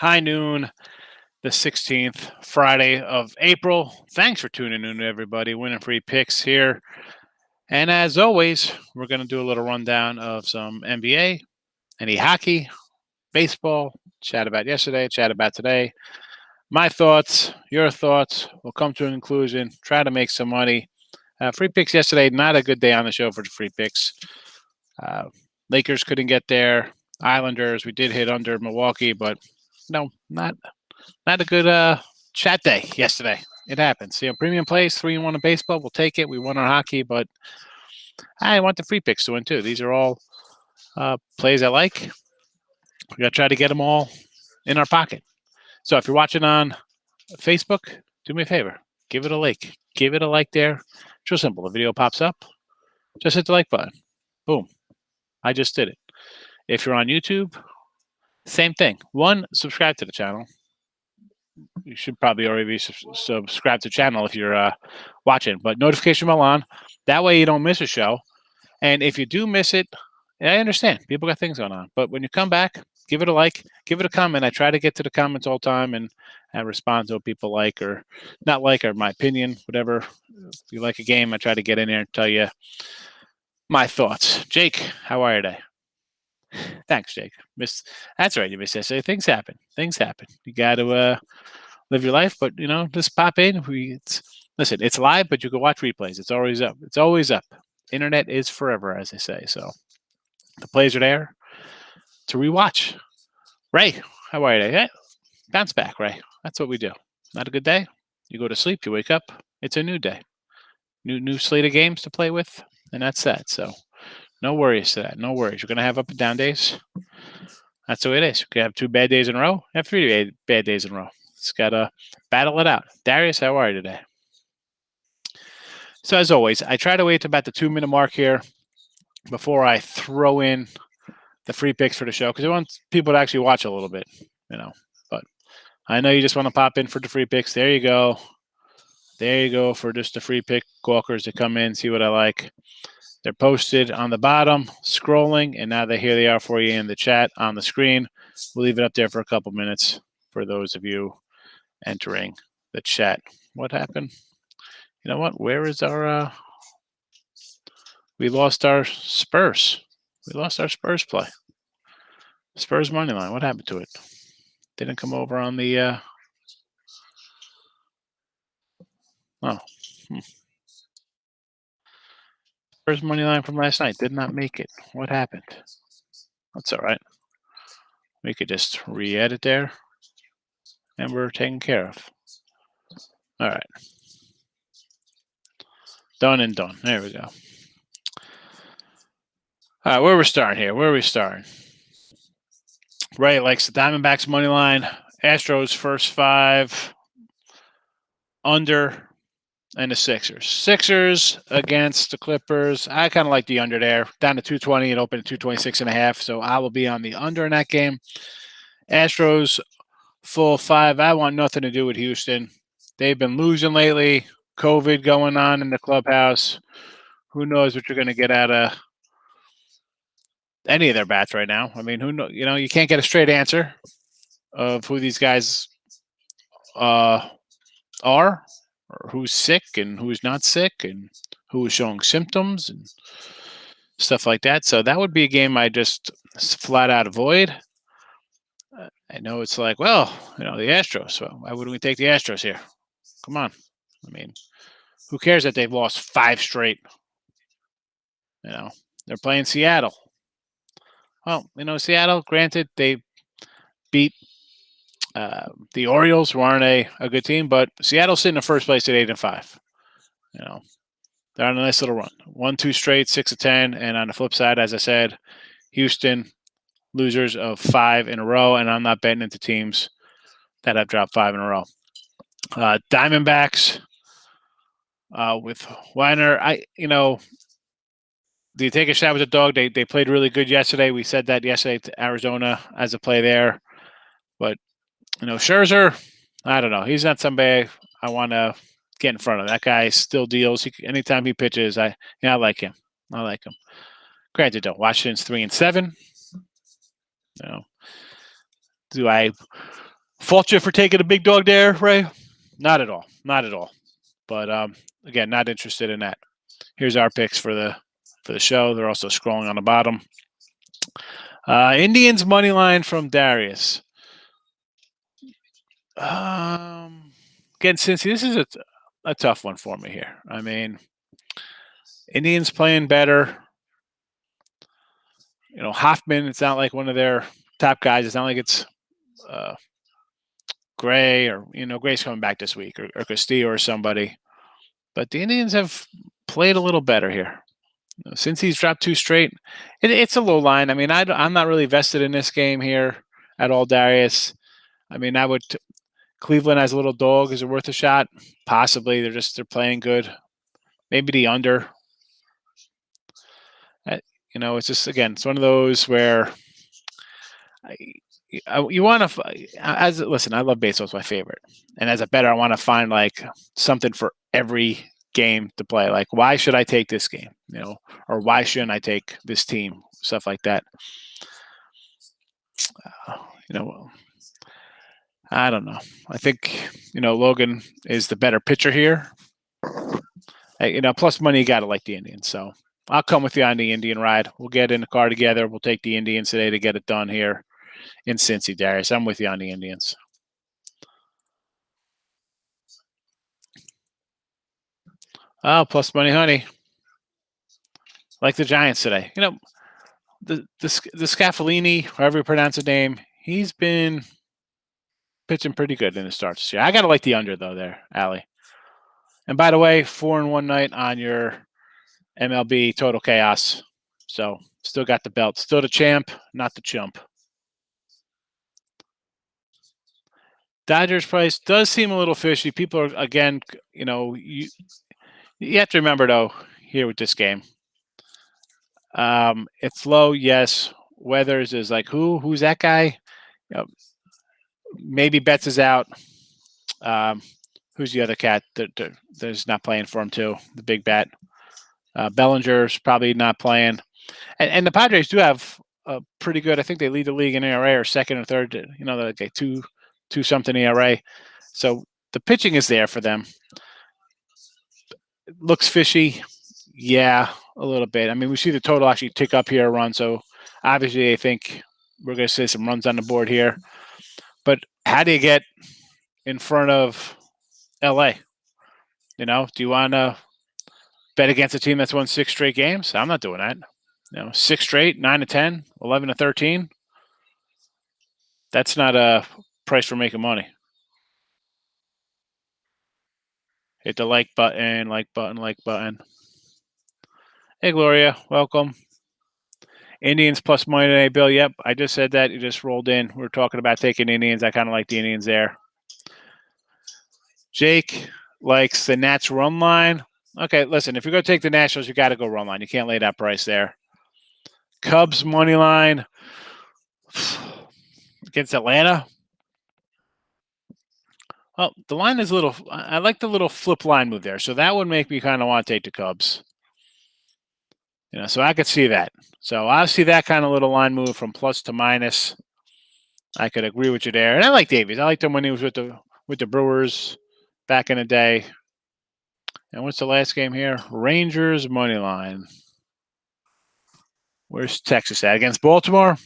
high noon, the 16th, Friday of April. Thanks for tuning in, everybody. Winning free picks here. And as always, we're going to do a little rundown of some NBA, any hockey, baseball, chat about yesterday, chat about today. My thoughts, your thoughts. We'll come to a conclusion, try to make some money. Free picks yesterday, not a good day on the show for the free picks. Lakers couldn't get there. Islanders, we did hit under Milwaukee, but no, not a good chat day yesterday. It happens. Premium plays, 3-1 in baseball. We'll take it. We won our hockey, but I want the free picks to win too. These are all plays I like. We got to try to get them all in our pocket. So if you're watching on Facebook, do me a favor. Give it a like. Give it a like there. It's real simple. The video pops up. Just hit the like button. Boom. I just did it. If you're on YouTube, same thing. One, subscribe to the channel. You should probably already be subscribed to the channel if you're watching. But notification bell on. That way you don't miss a show. And if you do miss it, I understand. People got things going on. But when you come back, give it a like. Give it a comment. I try to get to the comments all the time and respond to what people like or not like or my opinion, whatever. If you like a game, I try to get in there and tell you my thoughts. Jake, how are you today? Thanks, Jake. That's right. You missed yesterday. Things happen. You got to live your life, but just pop in. Listen, it's live, but you can watch replays. It's always up. Internet is forever, as they say. So the plays are there to rewatch. Ray, how are you today? Bounce back, Ray. That's what we do. Not a good day. You go to sleep. You wake up. It's a new day. New slate of games to play with, and that's that. So. No worries to that. No worries. You're going to have up and down days. That's the way it is. You can have 2 bad days in a row. Have 3 bad days in a row. Just got to battle it out. Darius, how are you today? So as always, I try to wait to about the 2-minute mark here before I throw in the free picks for the show because I want people to actually watch a little bit, But I know you just want to pop in for the free picks. There you go. There you go for just the free pick walkers to come in, see what I like. They're posted on the bottom, scrolling, and now here they are for you in the chat on the screen. We'll leave it up there for a couple minutes for those of you entering the chat. What happened? You know what? Where is our we lost our Spurs. We lost our Spurs play. Spurs money line. What happened to it? Didn't come over on the Spurs money line from last night did not make it. What happened? That's all right. We could just re-edit there, and we're taken care of. All right. Done and done. There we go. All right, where we starting here? Where are we starting? Ray likes the Diamondbacks money line. Astros first 5 under. And the Sixers. Sixers against the Clippers. I kind of like the under there. Down to 220. It opened at 226.5. So I will be on the under in that game. Astros full 5. I want nothing to do with Houston. They've been losing lately. COVID going on in the clubhouse. Who knows what you're going to get out of any of their bats right now. I mean, who knows? You can't get a straight answer of who these guys are. Or who's sick and who's not sick and who is showing symptoms and stuff like that. So that would be a game I just flat out avoid. I know it's like, well, the Astros. So why wouldn't we take the Astros here? Come on. I mean, who cares that they've lost 5 straight? They're playing Seattle. Well, Seattle, granted, they beat the Orioles, who aren't a good team, but Seattle's sitting in first place at 8-5. They're on a nice little run. 1-2 straight, 6-10, and on the flip side, as I said, Houston losers of 5 in a row, and I'm not betting into teams that have dropped 5 in a row. Diamondbacks with Weiner. Do you take a shot with the dog? They played really good yesterday. We said that yesterday to Arizona as a play there, but. Scherzer, I don't know. He's not somebody I want to get in front of. That guy still deals. Anytime he pitches, I like him. Granted, though, Washington's 3-7. Do I Fault you for taking a big dog there, Ray? Not at all. Not at all. But again, not interested in that. Here's our picks for the show. They're also scrolling on the bottom. Indians money line from Darius. Again, Cincy, this is a tough one for me here. I mean, Indians playing better. Hoffman, it's not like one of their top guys. It's not like it's Gray or, Gray's coming back this week or Castillo or somebody. But the Indians have played a little better here. Since he's dropped 2 straight, it's a low line. I mean, I'm not really vested in this game here at all, Darius. I mean, Cleveland has a little dog. Is it worth a shot? Possibly. They're playing good. Maybe the under. It's just, again, it's one of those where you want to, listen, I love baseball. It's my favorite. And as a bettor, I want to find like something for every game to play. Like, why should I take this game? Or why shouldn't I take this team? Stuff like that. I don't know. I think, Logan is the better pitcher here. Plus money, you got to like the Indians. So I'll come with you on the Indian ride. We'll get in the car together. We'll take the Indians today to get it done here in Cincy, Darius. I'm with you on the Indians. Oh, plus money, honey. Like the Giants today. The Scaffellini, however you pronounce the name, he's been pitching pretty good in the starts this year. I got to like the under, though, there, Allie. And by the way, 4-1 night on your MLB Total Chaos. So still got the belt. Still the champ, not the chump. Dodgers price does seem a little fishy. People are, again, you have to remember, though, here with this game. It's low, yes. Weathers is like, who's that guy? Maybe Betts is out. Who's the other cat that's not playing for him too? The big bat. Bellinger's probably not playing. And the Padres do have a pretty good, I think they lead the league in ERA or second or third, they're like a two something ERA. So the pitching is there for them. It looks fishy. Yeah, a little bit. I mean, we see the total actually tick up here a run. So obviously I think we're going to see some runs on the board here. But how do you get in front of LA? Do you want to bet against a team that's won 6 straight games? I'm not doing that. 6 straight, 9-10, 11-13. That's not a price for making money. Hit the like button, like button. Hey, Gloria, welcome. Indians plus money today, Bill. Yep, I just said that. You just rolled in. We were talking about taking Indians. I kind of like the Indians there. Jake likes the Nats run line. Okay, listen, if you're going to take the Nationals, you got to go run line. You can't lay that price there. Cubs money line against Atlanta. Oh, the line is a little – I like the little flip line move there. So that would make me kind of want to take the Cubs. So I could see that. So I see that kind of little line move from plus to minus. I could agree with you there. And I like Davies. I liked him when he was with the Brewers back in the day. And what's the last game here? Rangers money line. Where's Texas at? Against Baltimore?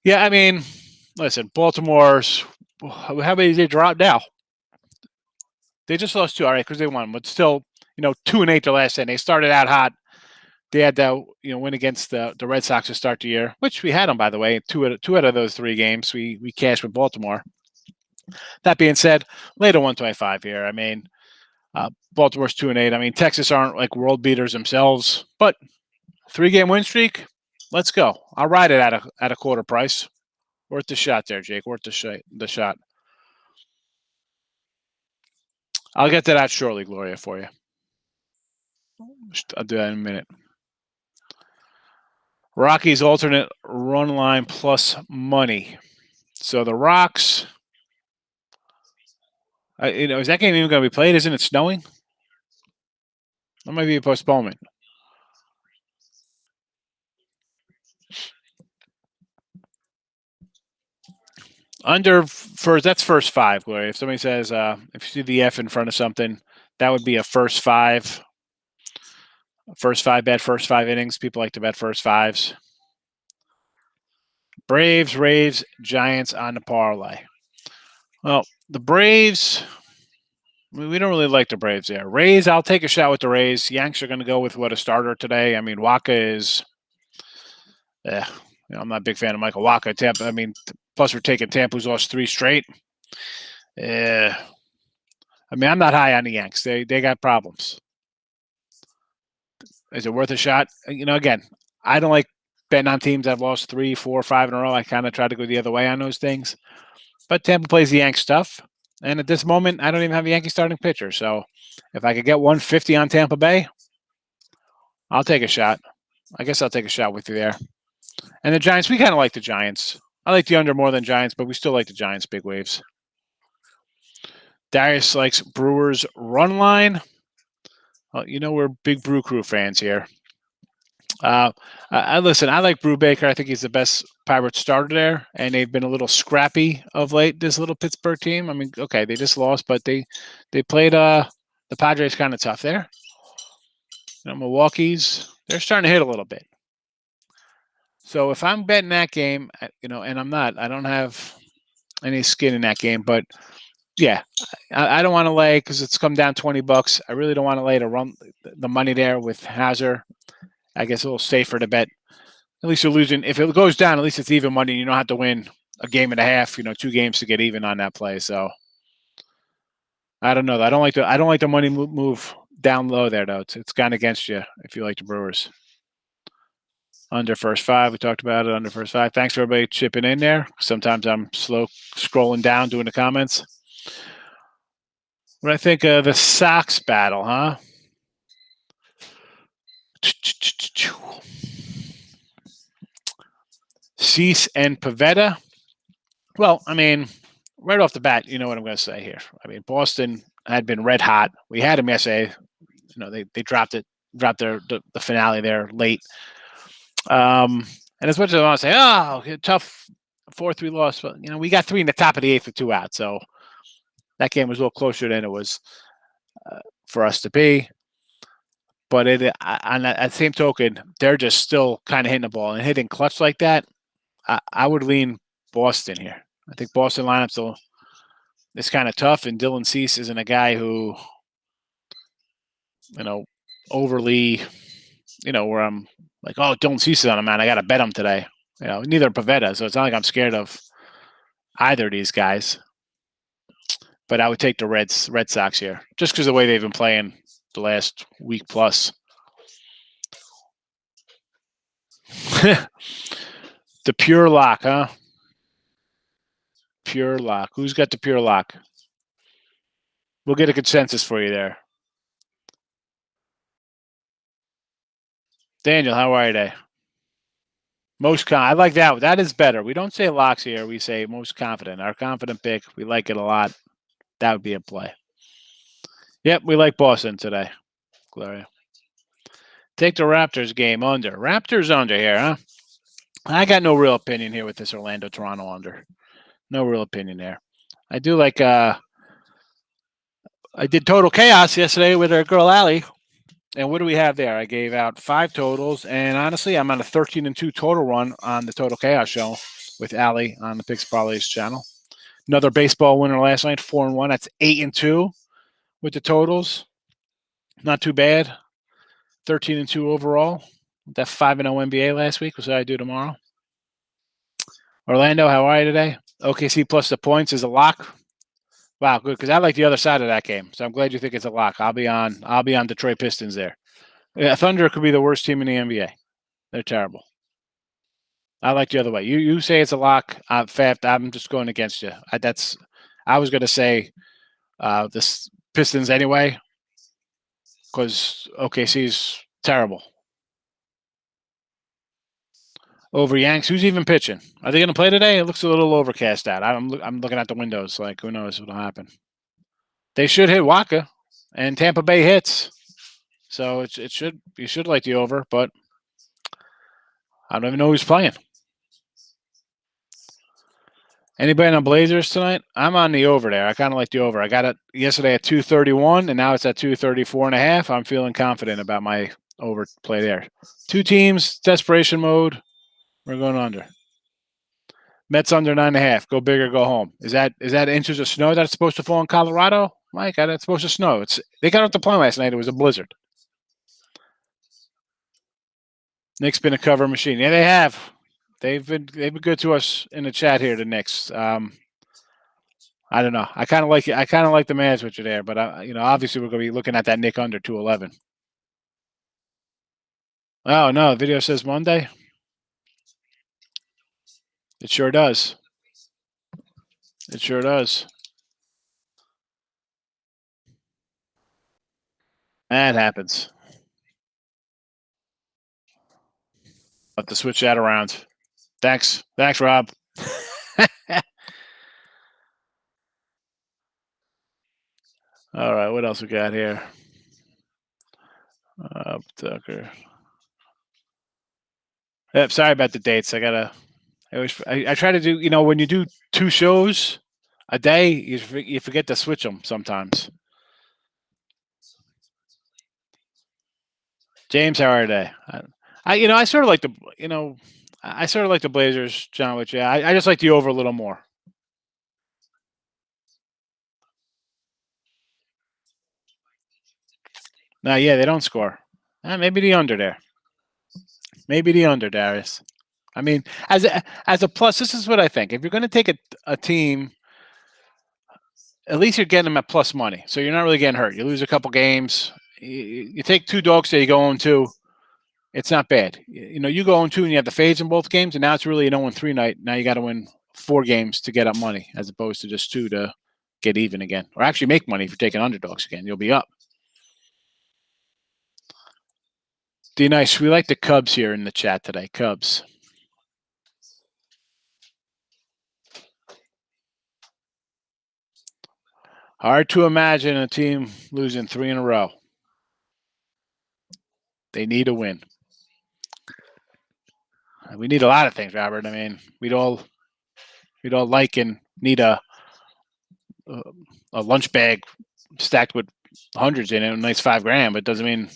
Yeah, I mean, listen, Baltimore's – how many did they drop now? They just lost 2, all right, because they won. But still, 2-8 their last 10. They started out hot. They had that win against the Red Sox to start the year, which we had them, by the way. Two out of those 3 games we cashed with Baltimore. That being said, later 125 here. I mean, Baltimore's 2-8. I mean, Texas aren't like world beaters themselves, but 3-game win streak. Let's go. I'll ride it at a quarter price. Worth the shot there, Jake. Worth the shot. I'll get to that shortly, Gloria, for you. I'll do that in a minute. Rockies alternate run line plus money. So the Rocks, is that game even going to be played? Isn't it snowing? That might be a postponement. Under first, that's first five, Gloria. If somebody says, if you see the F in front of something, that would be a first five. First five bet, first five innings. People like to bet first fives. Braves, Rays, Giants on the parlay. Well, the Braves, we don't really like the Braves there. Rays, I'll take a shot with the Rays. Yanks are going to go with a starter today. I mean, Waka is, I'm not a big fan of Michael Waka. Tampa, I mean, plus we're taking Tampa, who's lost 3 straight. I mean, I'm not high on the Yanks. They got problems. Is it worth a shot? Again, I don't like betting on teams that have lost 3, 4, 5 in a row. I kind of try to go the other way on those things. But Tampa plays the Yanks stuff. And at this moment, I don't even have a Yankee starting pitcher. So if I could get 150 on Tampa Bay, I'll take a shot. I guess I'll take a shot with you there. And the Giants, we kind of like the Giants. I like the under more than Giants, but we still like the Giants big waves. Darius likes Brewers run line. Well, we're big Brew Crew fans here. I listen. I like Brubaker. I think he's the best Pirates starter there, and they've been a little scrappy of late. This little Pittsburgh team. I mean, okay, they just lost, but they played the Padres kind of tough there. Milwaukee's, they're starting to hit a little bit. So if I'm betting that game, and I don't have any skin in that game, but yeah, I don't want to lay because it's come down $20. I really don't want to lay to run the money there with Hazard. I guess a little safer to bet. At least you're losing. If it goes down, at least it's even money. You don't have to win a game and a half, 2 games to get even on that play. So I don't know. I don't like the money move down low there though. It's kind of against you if you like the Brewers. Under first 5, we talked about it. Under first 5. Thanks for everybody chipping in there. Sometimes I'm slow scrolling down doing the comments. What do I think of the Sox battle, huh? Cease and Pavetta. Well, I mean, right off the bat, you know what I'm going to say here. I mean, Boston had been red hot. We had them yesterday. They dropped the finale there late. And as much as I want to say, tough 4-3 loss, but we got 3 in the top of the 8th with 2 out, so that game was a little closer than it was for us to be. But on that same token, they're just still kind of hitting the ball and hitting clutch like that. I would lean Boston here. I think Boston lineup still is kind of tough, and Dylan Cease isn't a guy who, overly, where I'm like, oh, Dylan Cease is on a man. I got to bet him today. Neither Pavetta, so it's not like I'm scared of either of these guys. But I would take the Red Sox here, just because of the way they've been playing the last week plus. The pure lock, huh? Pure lock. Who's got the pure lock? We'll get a consensus for you there. Daniel, how are you today? I like that. That is better. We don't say locks here. We say most confident. Our confident pick. We like it a lot. That would be a play. Yep, we like Boston today. Gloria. Take the Raptors game under. Raptors under here, huh? I got no real opinion here with this Orlando-Toronto under. No real opinion there. I do like I did Total Chaos yesterday with our girl Allie. And what do we have there? I gave out 5 totals, and honestly, I'm on a 13-2 total run on the Total Chaos show with Allie on the Picks Parlays channel. Another baseball winner last night, 4-1. That's 8-2 with the totals. Not too bad. 13-2 overall. That 5-0 NBA last week. What should I do tomorrow? Orlando, how are you today? OKC plus the points is a lock. Wow, good, because I like the other side of that game. So I'm glad you think it's a lock. I'll be on Detroit Pistons there. Yeah, Thunder could be the worst team in the NBA. They're terrible. I like the other way. You say it's a lock. Fact, I'm just going against you. I was going to say this Pistons anyway, because OKC's terrible. Over Yanks. Who's even pitching? Are they going to play today? It looks a little overcast out. I'm looking at the windows. Like, who knows what'll happen? They should hit Waka, and Tampa Bay hits. So you should like the over, but I don't even know who's playing. Anybody on Blazers tonight? I'm on the over there. I kind of like the over. I got it yesterday at 231, and now it's at 234.5. I'm feeling confident about my overplay there. Two teams, desperation mode. We're going under. Mets under 9.5. Go big or go home. Is that inches of snow that's supposed to fall in Colorado? Mike, that's supposed to snow. They got off the plane last night. It was a blizzard. Knicks been a cover machine. Yeah, they have. They've been good to us in the chat here. The Knicks. I don't know. I kind of like it. I kind of like the Mavs with you there, but obviously we're going to be looking at that Nick under 211. Oh no, the video says Monday. It sure does. It sure does. That happens. Have to switch that around. Thanks, Rob. All right, what else we got here? Tucker. Yep, sorry about the dates. I try to do. When you do two shows a day, you forget to switch them sometimes. James, how are they? I sort of like I sort of like the Blazers, John. Which I just like the over a little more. Now, yeah, they don't score. Maybe the under there. Maybe the under, Darius. I mean, as a plus, this is what I think. If you're going to take a team, at least you're getting them at plus money, so you're not really getting hurt. You lose a couple games. You take two dogs, so you go on two. It's not bad. You go on two and you have the fades in both games, and now it's really an 0-3 night. Now you got to win 4 games to get up money, as opposed to just 2 to get even again, or actually make money if you're taking underdogs again. You'll be up. D-Nice, we like the Cubs here in the chat today. Cubs. Hard to imagine a team losing 3 in a row. They need a win. We need a lot of things, Robert. I mean, we'd all like and need a lunch bag stacked with hundreds in it, a nice $5,000, but it doesn't mean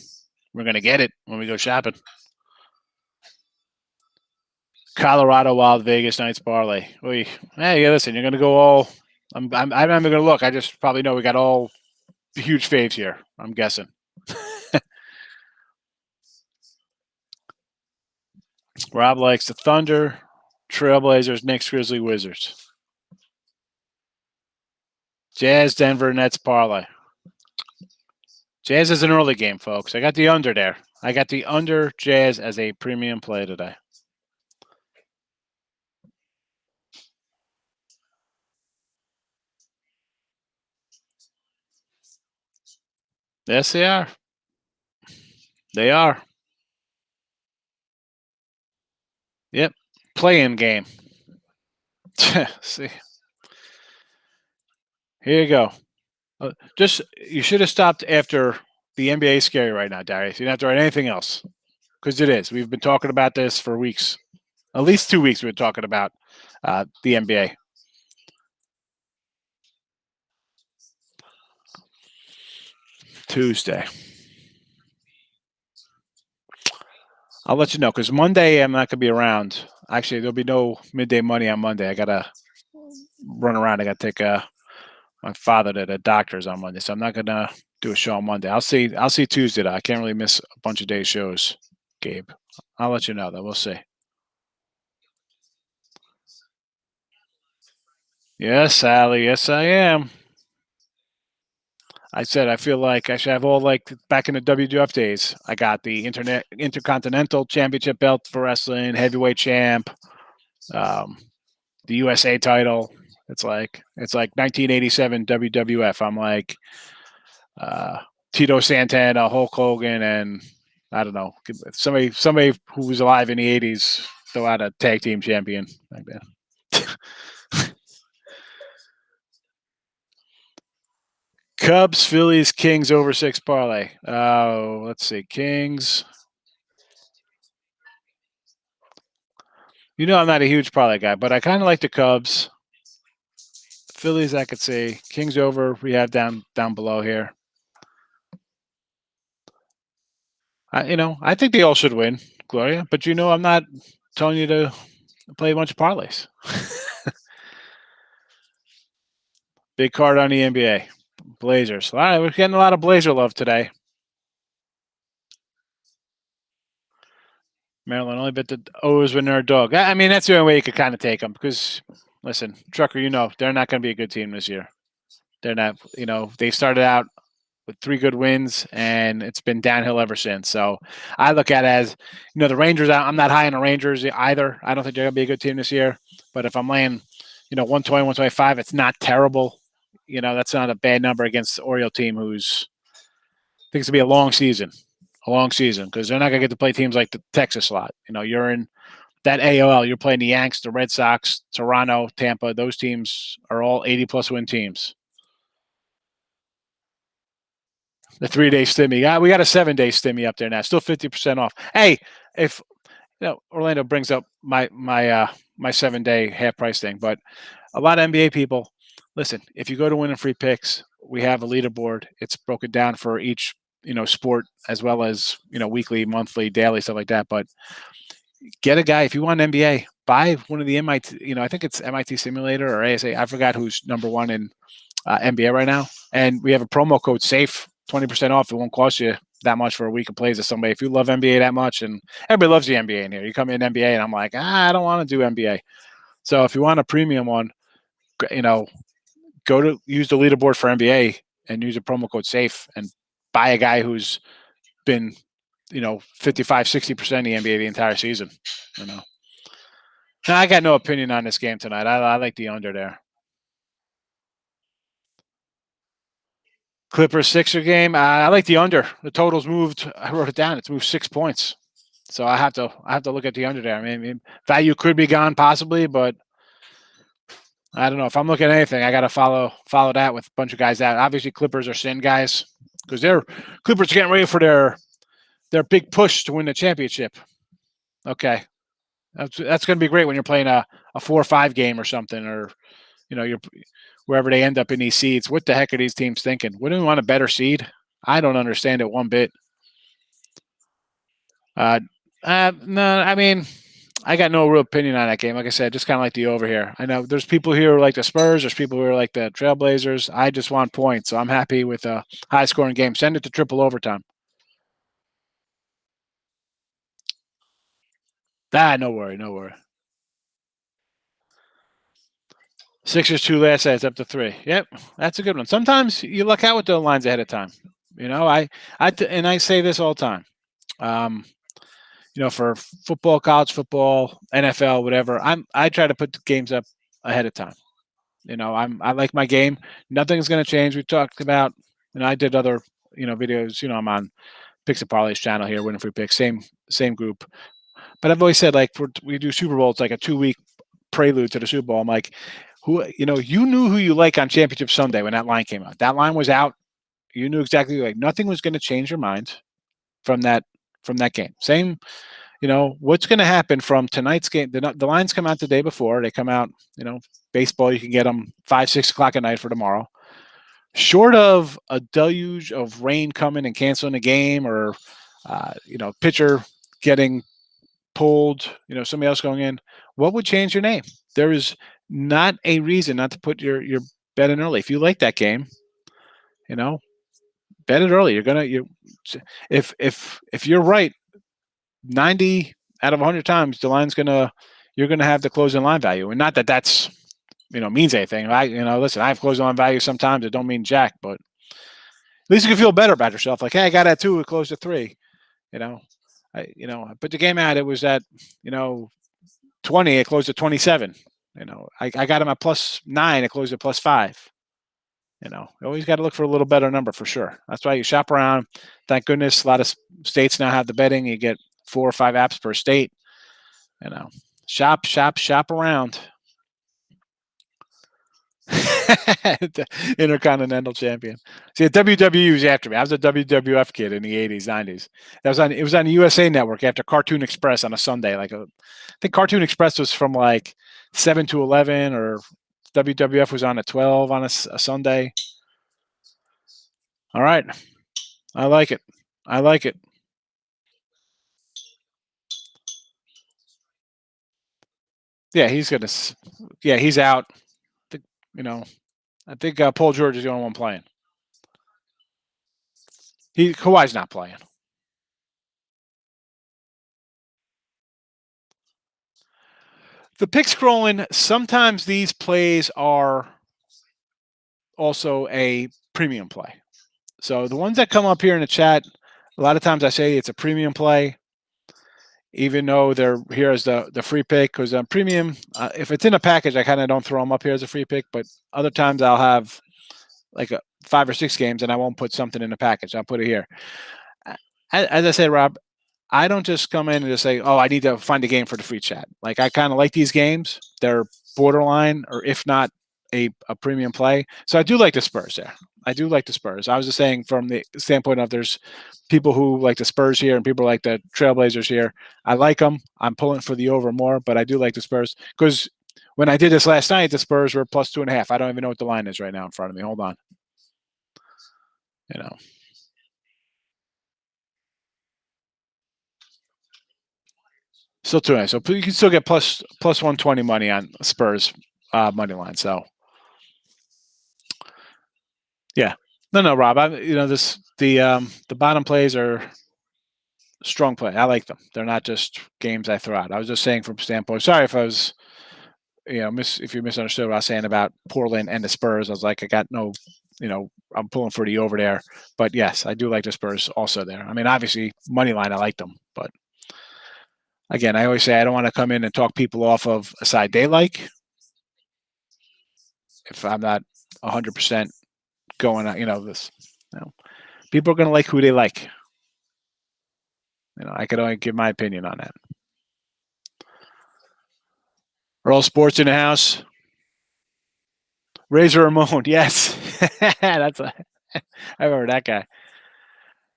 we're going to get it when we go shopping. Colorado Wild Vegas Knights parlay. Hey, listen, you're going to go all. I'm not even going to look. I just probably know we got all huge faves here. I'm guessing. Rob likes the Thunder, Trailblazers, Knicks, Grizzly, Wizards. Jazz, Denver, Nets parlay. Jazz is an early game, folks. I got the under there. I got the under Jazz as a premium play today. Yes, they are. They are. Yep. Play-in game. See. Here you go. You should have stopped after the NBA is scary right now, Darius. You don't have to write anything else, because it is. We've been talking about this for weeks. At least 2 weeks we've been talking about the NBA. Tuesday. I'll let you know, because Monday I'm not going to be around. Actually, there'll be no midday money on Monday. I got to run around. I got to take my father to the doctor's on Monday, so I'm not going to do a show on Monday. I'll see Tuesday, though. I can't really miss a bunch of day shows, Gabe. I'll let you know, though. We'll see. Yes, Sally. Yes, I am. I said I feel like I should have all like back in the WWF days. I got the Intercontinental Championship belt for wrestling, heavyweight champ, the USA title. It's like 1987 WWF. I'm like Tito Santana, Hulk Hogan, and I don't know, somebody who was alive in the 80s throw out a tag team champion like that. Cubs, Phillies, Kings over 6 parlay. Oh, let's see. Kings. I'm not a huge parlay guy, but I kind of like the Cubs. Phillies, I could see. Kings over. We have down below here. I think they all should win, Gloria. But I'm not telling you to play a bunch of parlays. Big card on the NBA. Blazers. All right, we're getting a lot of Blazer love today. Maryland only bet the O's when they're a dog. I mean, that's the only way you could kind of take them because, listen, Trucker, they're not going to be a good team this year. They're not, they started out with 3 good wins, and it's been downhill ever since. So I look at it as, the Rangers, I'm not high on the Rangers either. I don't think they're going to be a good team this year. But if I'm laying, 120, 125, it's not terrible. That's not a bad number against the Oriole team who's, I think it's going to be a long season because they're not going to get to play teams like the Texas a lot. You're in that AOL, you're playing the Yanks, the Red Sox, Toronto, Tampa. Those teams are all 80-plus win teams. The 3-day stimmy. We got a 7-day stimmy up there now. Still 50% off. Hey, if Orlando brings up my 7-day half price thing, but a lot of NBA people, listen, if you go to Winning Free Picks, we have a leaderboard. It's broken down for each, sport as well as, weekly, monthly, daily, stuff like that. But get a guy, if you want NBA, buy one of the MIT, I think it's MIT Simulator or ASA. I forgot who's number one in NBA right now. And we have a promo code SAFE, 20% off. It won't cost you that much for a week of plays with somebody. If you love NBA that much, and everybody loves the NBA in here, you come in NBA and I'm like, I don't want to do NBA. So if you want a premium one, go to use the leaderboard for NBA and use a promo code SAFE and buy a guy who's been, 55, 60% in the NBA the entire season. Now, I got no opinion on this game tonight. I like the under there. Clippers Sixer game. I like the under. The total's moved. I wrote it down. It's moved 6 points. So I have to look at the under there. I mean, value could be gone possibly, but I don't know. If I'm looking at anything, I got to follow that with a bunch of guys out. Obviously, Clippers are sin guys because Clippers are getting ready for their big push to win the championship. Okay, that's going to be great when you're playing a 4-5 game or something, or you're wherever they end up in these seeds. What the heck are these teams thinking? Wouldn't we want a better seed? I don't understand it one bit. No, I mean, I got no real opinion on that game. Like I said, just kind of like the over here. I know there's people here who like the Spurs. There's people who are like the Trailblazers. I just want points, so I'm happy with a high-scoring game. Send it to triple overtime. No worry. Sixers 2 last night, up to 3. Yep, that's a good one. Sometimes you luck out with the lines ahead of time. I say this all the time. For football, college football, NFL, whatever, I try to put the games up ahead of time. I like my game. Nothing's going to change. We talked about, I did other, videos. I'm on Picks and Parlays channel here, Winning Free Picks, same group. But I've always said, like, we do Super Bowl, it's like a 2-week prelude to the Super Bowl. I'm like, you knew who you like on Championship Sunday when that line came out. That line was out. You knew exactly, like, nothing was going to change your mind from that game. Same, what's going to happen from tonight's game. The lines come out the day before. They come out, baseball, you can get them 5, 6 o'clock at night for tomorrow. Short of a deluge of rain coming and canceling the game, or, pitcher getting pulled, somebody else going in, what would change your name? There is not a reason not to put your bet in early. If you like that game, bet it early. If you're right, 90 out of 100 times, you're gonna have the closing line value, and not that that's means anything. Listen, I have closing line value sometimes. It don't mean jack, but at least you can feel better about yourself. Like, hey, I got at 2, it closed at 3. I put the game out. It was at 20. It closed at 27. I got him at +9. It closed at +5. You always got to look for a little better number for sure. That's why you shop around. Thank goodness a lot of states now have the betting. You get 4 or 5 apps per state. Shop around. Intercontinental champion. See, WWE was after me. I was a WWF kid in the 80s, 90s. It was on the USA Network after Cartoon Express on a Sunday. I think Cartoon Express was from like 7 to 11 or WWF was on at 12 on a Sunday. All right. I like it. I like it. Yeah, he's gonna. Yeah, he's out. You know, I think Paul George is the only one playing. Kawhi's not playing. The pick scrolling. Sometimes these plays are also a premium play. So the ones that come up here in the chat, a lot of times I say it's a premium play, even though they're here as the free pick. Because premium, if it's in a package, I kind of don't throw them up here as a free pick. But other times I'll have like 5 or 6 games, and I won't put something in the package. I'll put it here. As I said, Rob, I don't just come in and just say, "Oh, I need to find a game for the free chat." Like I kind of like these games. They're borderline, or if not a premium play. So I do like the Spurs there. I do like the Spurs. I was just saying from the standpoint of there's people who like the Spurs here and people like the Trailblazers here. I like them. I'm pulling for the over more, but I do like the Spurs because when I did this last night, the Spurs were plus 2.5. I don't even know what the line is right now in front of me. Hold on. Still 2.5. So you can still get plus 120 money on Spurs money line. So yeah. No, Rob. The bottom plays are strong play. I like them. They're not just games I throw out. I was just saying from standpoint. Sorry if I was, if you misunderstood what I was saying about Portland and the Spurs. I was like, I got no, I'm pulling for the over there. But yes, I do like the Spurs also there. I mean, obviously money line, I like them, but again, I always say I don't want to come in and talk people off of a side they like if I'm not 100% going on. People are going to like who they like. I could only give my opinion on that. Earl Sports in the house. Razor Ramon, yes. I remember that guy.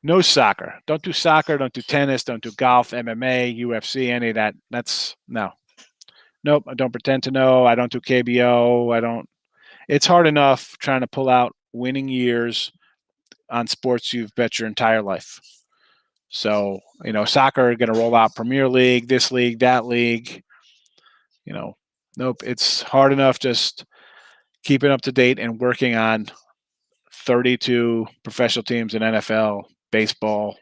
No soccer. Don't do soccer. Don't do tennis. Don't do golf, MMA, UFC, any of that. That's no. Nope. I don't pretend to know. I don't do KBO. I don't. It's hard enough trying to pull out winning years on sports you've bet your entire life. So, soccer going to roll out Premier League, this league, that league. Nope. It's hard enough just keeping up to date and working on 32 professional teams in NFL, baseball,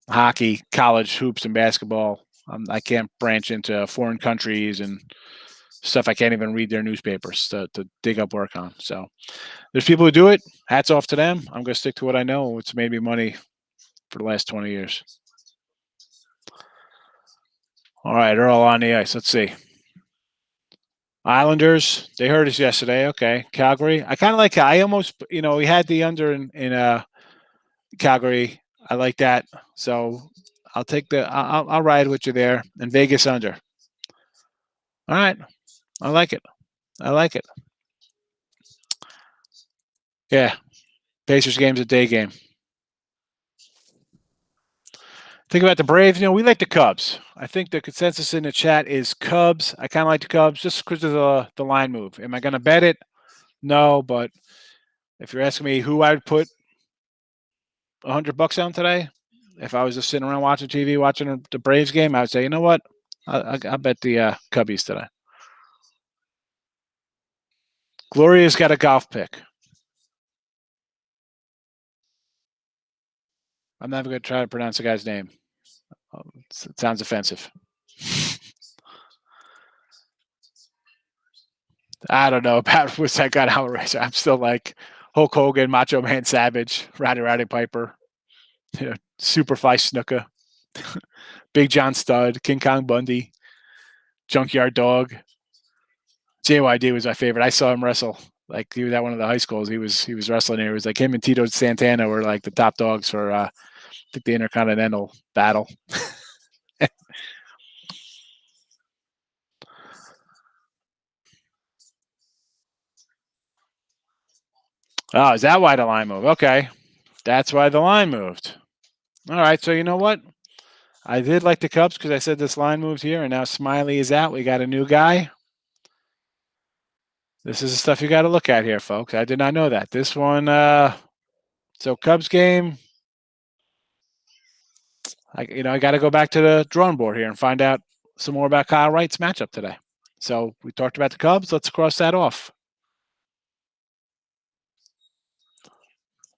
hockey, college hoops, and basketball. I can't branch into foreign countries and stuff I can't even read their newspapers to dig up work on. So there's people who do it. Hats off to them. I'm going to stick to what I know. It's made me money for the last 20 years. All right, Earl on the ice. Let's see. Islanders, they heard us yesterday. Okay. Calgary. I kind of like I almost, we had the under in Calgary. I like that. So I'll take I'll ride with you there. And Vegas under. All right. I like it. I like it. Yeah. Pacers game's a day game. Think about the Braves. We like the Cubs. I think the consensus in the chat is Cubs. I kind of like the Cubs just because of the line move. Am I going to bet it? No, but if you're asking me who I would put $100 on today, if I was just sitting around watching TV, watching the Braves game, I would say, you know what? I'll bet the Cubbies today. Gloria's got a golf pick. I'm never going to try to pronounce the guy's name. It sounds offensive. I don't know about what's that guy outrageous. I'm still like Hulk Hogan, Macho Man Savage, Rowdy Piper, Superfly Snuka, Big John Studd, King Kong Bundy, Junkyard Dog. JYD was my favorite. I saw him wrestle. Like he was at one of the high schools. He was wrestling here. It was like him and Tito Santana were like the top dogs for I think the Intercontinental battle. Oh, is that why the line moved? Okay. That's why the line moved. All right. So you know what? I did like the Cubs because I said this line moves here, and now Smiley is out. We got a new guy. This is the stuff you got to look at here, folks. I did not know that. This one, so Cubs game. I got to go back to the drawing board here and find out some more about Kyle Wright's matchup today. So we talked about the Cubs. Let's cross that off.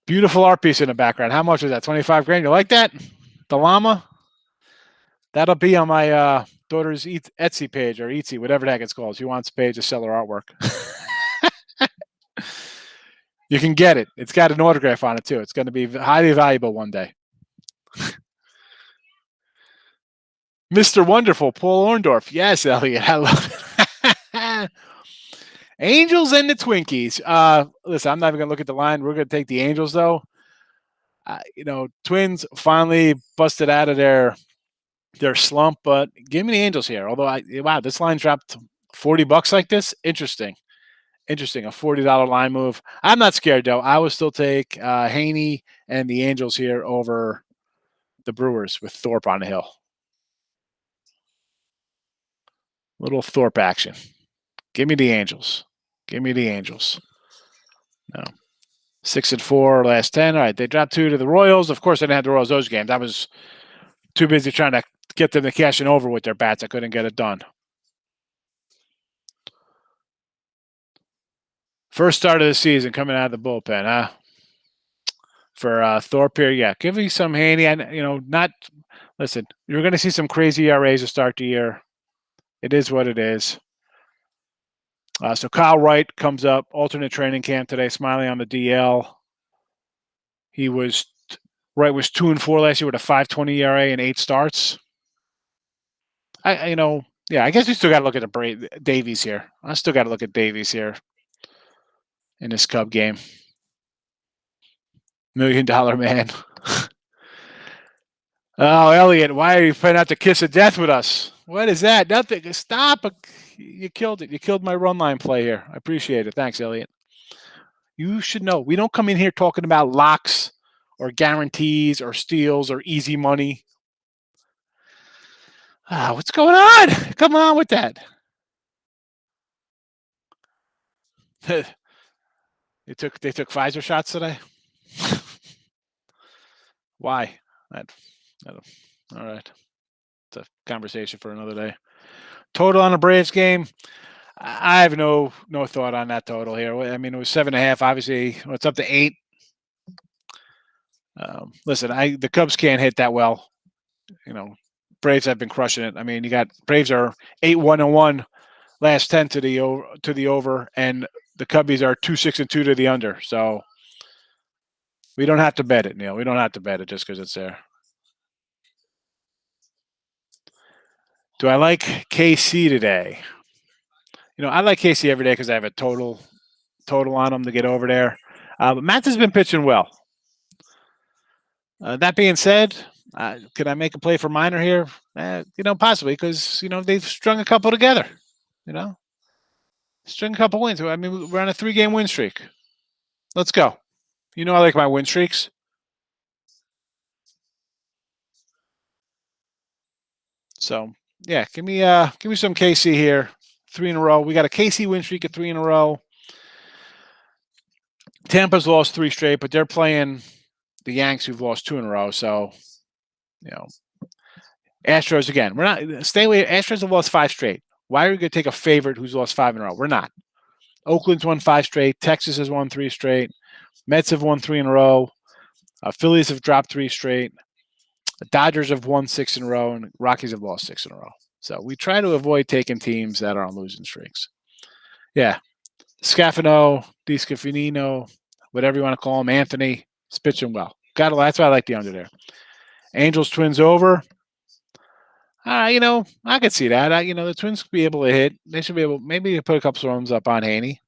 Beautiful art piece in the background. How much was that? 25 grand. You like that? The llama? That'll be on my daughter's Etsy page or Etsy, whatever the heck it's called. She wants a page to sell her artwork. You can get it. It's got an autograph on it, too. It's going to be highly valuable one day. Mr. Wonderful, Paul Orndorff. Yes, Elliot. I love it. Angels and the Twinkies. Listen, I'm not even going to look at the line. We're going to take the Angels, though. Twins finally busted out of their slump, but give me the Angels here. Although, wow, this line dropped $40 like this. Interesting. A $40 line move. I'm not scared, though. I would still take Haney and the Angels here over the Brewers with Thorpe on the hill. Little Thorpe action. Give me the Angels. No. 6-4 last 10. All right, they dropped 2 to the Royals. Of course, I didn't have the Royals those games. I was too busy trying to get them to cash in over with their bats. I couldn't get it done. First start of the season coming out of the bullpen, huh? For Thorpe here, yeah. Give me some Haney. Listen, you're going to see some crazy ERAs to start the year. It is what it is. So Kyle Wright comes up, alternate training camp today, smiling on the DL. Wright was 2-4 last year with a 5.20 ERA and 8 starts. I guess we still got to look at Davies here. I still got to look at Davies here in this Cub game. $1 million man. Oh, Elliot, why are you playing out the kiss of death with us? What is that? Nothing. Stop. You killed it. You killed my run line play here. I appreciate it. Thanks, Elliot. You should know. We don't come in here talking about locks or guarantees or steals or easy money. What's going on? Come on with that. They took Pfizer shots today. Why? I don't. All right. It's a conversation for another day. Total on the Braves game. I have no thought on that total here. I mean, it was 7.5. Obviously, it's up to 8. Listen, the Cubs can't hit that well. Braves have been crushing it. I mean, you got Braves are 8-1-1 last 10 to the over, and the Cubbies are 2-6-2 to the under. So we don't have to bet it, Neil. We don't have to bet it just because it's there. Do I like KC today? I like KC every day because I have a total on them to get over there. But Matt has been pitching well. That being said, could I make a play for Minor here? Possibly because they've strung a couple together. String a couple wins. I mean, we're on a 3-game win streak. Let's go. I like my win streaks. So yeah, give me some KC here. 3 in a row. We got a KC win streak of 3 in a row. Tampa's lost 3 straight, but they're playing the Yanks who've lost 2 in a row. So, Astros again. We're not stay away. Astros have lost 5 straight. Why are we going to take a favorite who's lost 5 in a row? We're not. Oakland's won 5 straight. Texas has won 3 straight. Mets have won 3 in a row. Phillies have dropped 3 straight. The Dodgers have won 6 in a row, and Rockies have lost 6 in a row. So we try to avoid taking teams that are on losing streaks. Yeah. Scafano, DiScafino, whatever you want to call him, Anthony, is pitching well. That's why I like the under there. Angels, Twins over. I could see that. The Twins could be able to hit. They should be able maybe to put a couple runs up on Haney.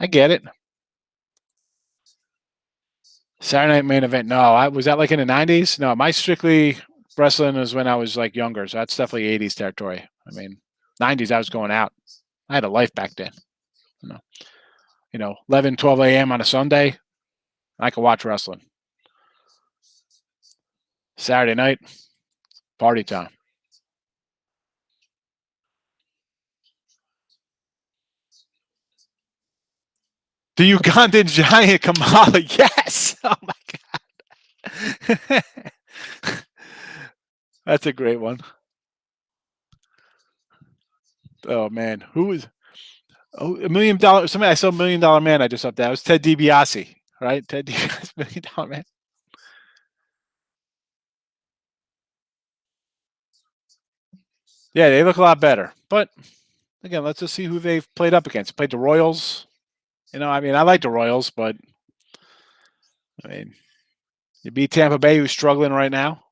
I get it. Saturday night main event. No, was that like in the 90s? No, my strictly wrestling was when I was like younger. So that's definitely 80s territory. I mean, 90s, I was going out. I had a life back then. 11, 12 a.m. on a Sunday, I could watch wrestling. Saturday night, party time. The Ugandan giant Kamala. Yes. Oh my God. That's a great one. Oh man, who was? Oh, $1 million. Somebody I saw $1 million Man. I just up that. It was Ted DiBiase, right? Ted DiBiase, $1 million Man. Yeah, they look a lot better. But again, let's just see who they've played up against. Played the Royals. I mean, I like the Royals, but I mean, you beat Tampa Bay, who's struggling right now.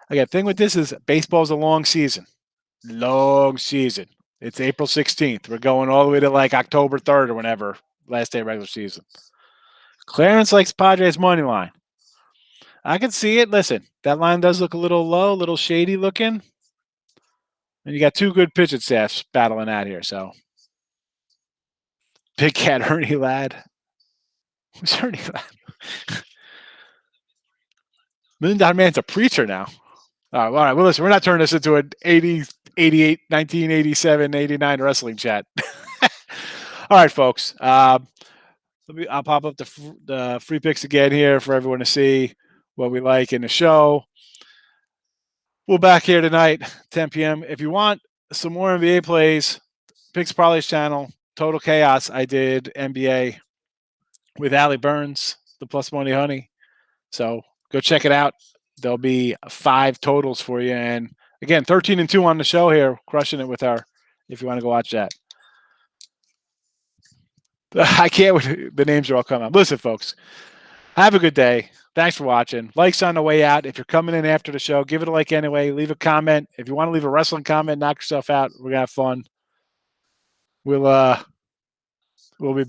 Again, thing with this is baseball's a long season. Long season. It's April 16th. We're going all the way to like October 3rd or whenever, last day of regular season. Clarence likes Padres money line. I can see it. Listen, that line does look a little low, a little shady looking. And you got two good pitching staffs battling out here. So, Big Cat Ernie Ladd. Who's Ernie Ladd? $1 Million Man's a preacher now. All right. Well, listen, we're not turning this into an 80, 88, 1987, 89 wrestling chat. All right, folks. I'll pop up the free picks again here for everyone to see what we like in the show. We'll back here tonight, 10 p.m. If you want some more NBA plays, Picks Parlays channel, Total Chaos. I did NBA with Allie Burns, the Plus Money Honey. So go check it out. There'll be 5 totals for you. And again, 13-2 on the show here, crushing it with our, if you want to go watch that. I can't wait. The names are all coming up. Listen, folks, have a good day. Thanks for watching. Likes on the way out. If you're coming in after the show, give it a like anyway. Leave a comment. If you want to leave a wrestling comment, knock yourself out. We're going to have fun. We'll be back.